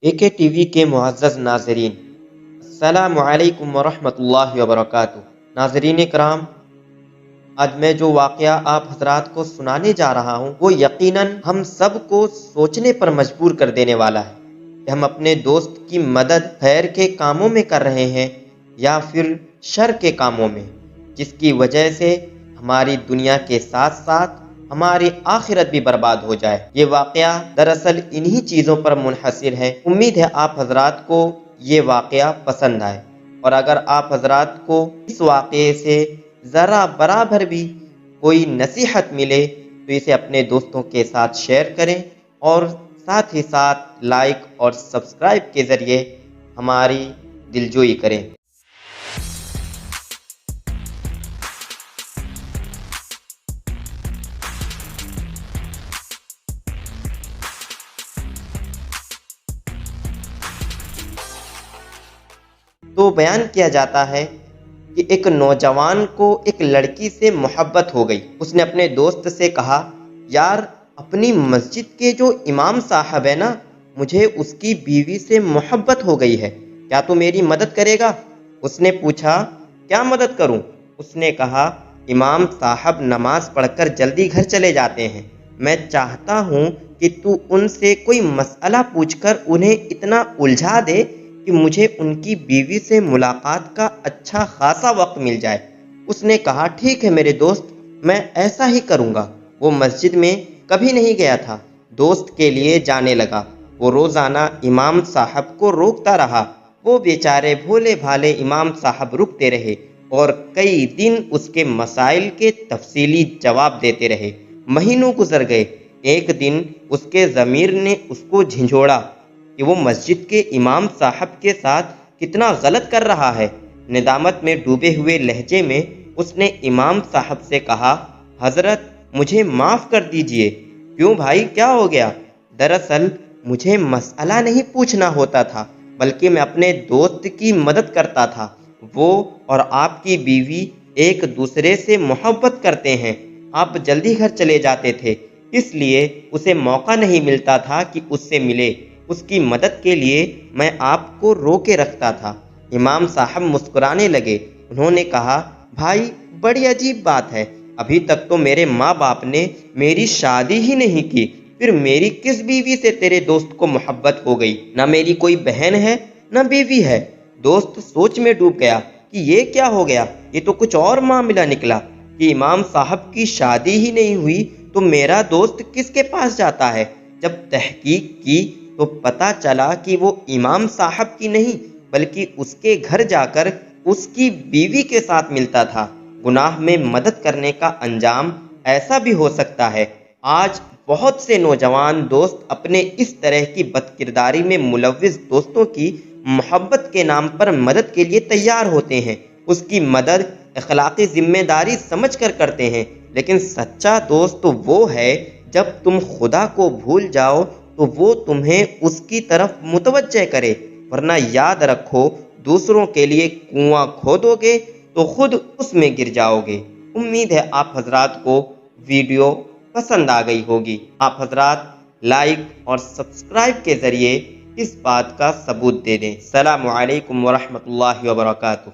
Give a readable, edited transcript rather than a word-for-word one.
AK T V کے معزز ناظرین، السلام علیکم ورحمۃ اللہ وبرکاتہ۔ ناظرین کرام، آج میں جو واقعہ آپ حضرات کو سنانے جا رہا ہوں وہ یقیناً ہم سب کو سوچنے پر مجبور کر دینے والا ہے کہ ہم اپنے دوست کی مدد خیر کے کاموں میں کر رہے ہیں یا پھر شر کے کاموں میں، جس کی وجہ سے ہماری دنیا کے ساتھ ساتھ ہماری آخرت بھی برباد ہو جائے۔ یہ واقعہ دراصل انہی چیزوں پر منحصر ہے۔ امید ہے آپ حضرات کو یہ واقعہ پسند آئے، اور اگر آپ حضرات کو اس واقعے سے ذرا برابر بھی کوئی نصیحت ملے تو اسے اپنے دوستوں کے ساتھ شیئر کریں، اور ساتھ ہی ساتھ لائک اور سبسکرائب کے ذریعے ہماری دلجوئی کریں۔ تو بیان کیا جاتا ہے کہ ایک نوجوان کو ایک لڑکی سے محبت ہو گئی۔ اس نے اپنے دوست سے کہا، یار اپنی مسجد کے جو امام صاحب ہے نا، مجھے اس کی بیوی سے محبت ہو گئی ہے، کیا تو میری مدد کرے گا؟ اس نے پوچھا، کیا مدد کروں؟ اس نے کہا، امام صاحب نماز پڑھ کر جلدی گھر چلے جاتے ہیں، میں چاہتا ہوں کہ تو ان سے کوئی مسئلہ پوچھ کر انہیں اتنا الجھا دے کہ مجھے ان کی بیوی سے ملاقات کا اچھا خاصا وقت مل جائے۔ اس نے کہا، ٹھیک ہے میرے دوست، میں ایسا ہی کروں گا۔ وہ مسجد میں کبھی نہیں گیا تھا، دوست کے لیے جانے لگا۔ وہ روزانہ امام صاحب کو روکتا رہا۔ وہ بیچارے بھولے بھالے امام صاحب رکتے رہے اور کئی دن اس کے مسائل کے تفصیلی جواب دیتے رہے۔ مہینوں گزر گئے۔ ایک دن اس کے ضمیر نے اس کو جھنجھوڑا کہ وہ مسجد کے امام صاحب کے ساتھ کتنا غلط کر رہا ہے۔ ندامت میں ڈوبے ہوئے لہجے میں اس نے امام صاحب سے کہا، حضرت مجھے معاف کر دیجئے۔ کیوں بھائی، کیا ہو گیا؟ دراصل مجھے مسئلہ نہیں پوچھنا ہوتا تھا، بلکہ میں اپنے دوست کی مدد کرتا تھا۔ وہ اور آپ کی بیوی ایک دوسرے سے محبت کرتے ہیں، آپ جلدی گھر چلے جاتے تھے، اس لیے اسے موقع نہیں ملتا تھا کہ اس سے ملے۔ اس کی مدد کے لیے میں آپ کو روکے رکھتا تھا۔ امام صاحب مسکرانے لگے۔ انہوں نے کہا، بھائی بڑی عجیب بات ہے، ابھی تک تو میرے ماں باپ نے میری شادی ہی نہیں کی، پھر میری کس بیوی سے تیرے دوست کو محبت ہو گئی؟ نہ میری کوئی بہن ہے نہ بیوی ہے۔ دوست سوچ میں ڈوب گیا کہ یہ کیا ہو گیا، یہ تو کچھ اور معاملہ نکلا کہ امام صاحب کی شادی ہی نہیں ہوئی تو میرا دوست کس کے پاس جاتا ہے۔ جب تحقیق کی تو پتہ چلا کہ وہ امام صاحب کی نہیں بلکہ اس کے گھر جا کر اس کی بیوی کے ساتھ ملتا تھا۔ گناہ میں مدد کرنے کا انجام ایسا بھی ہو سکتا ہے۔ آج بہت سے نوجوان دوست اپنے اس طرح کی بدکرداری میں ملوث دوستوں کی محبت کے نام پر مدد کے لیے تیار ہوتے ہیں۔ اس کی مدد اخلاقی ذمہ داری سمجھ کر کرتے ہیں، لیکن سچا دوست وہ ہے جب تم خدا کو بھول جاؤ تو وہ تمہیں اس کی طرف متوجہ کرے، ورنہ یاد رکھو دوسروں کے لیے کنواں کھودو گے تو خود اس میں گر جاؤ گے۔ امید ہے آپ حضرات کو ویڈیو پسند آ گئی ہوگی۔ آپ حضرات لائک اور سبسکرائب کے ذریعے اس بات کا ثبوت دے دیں۔ السلام علیکم ورحمۃ اللہ وبرکاتہ۔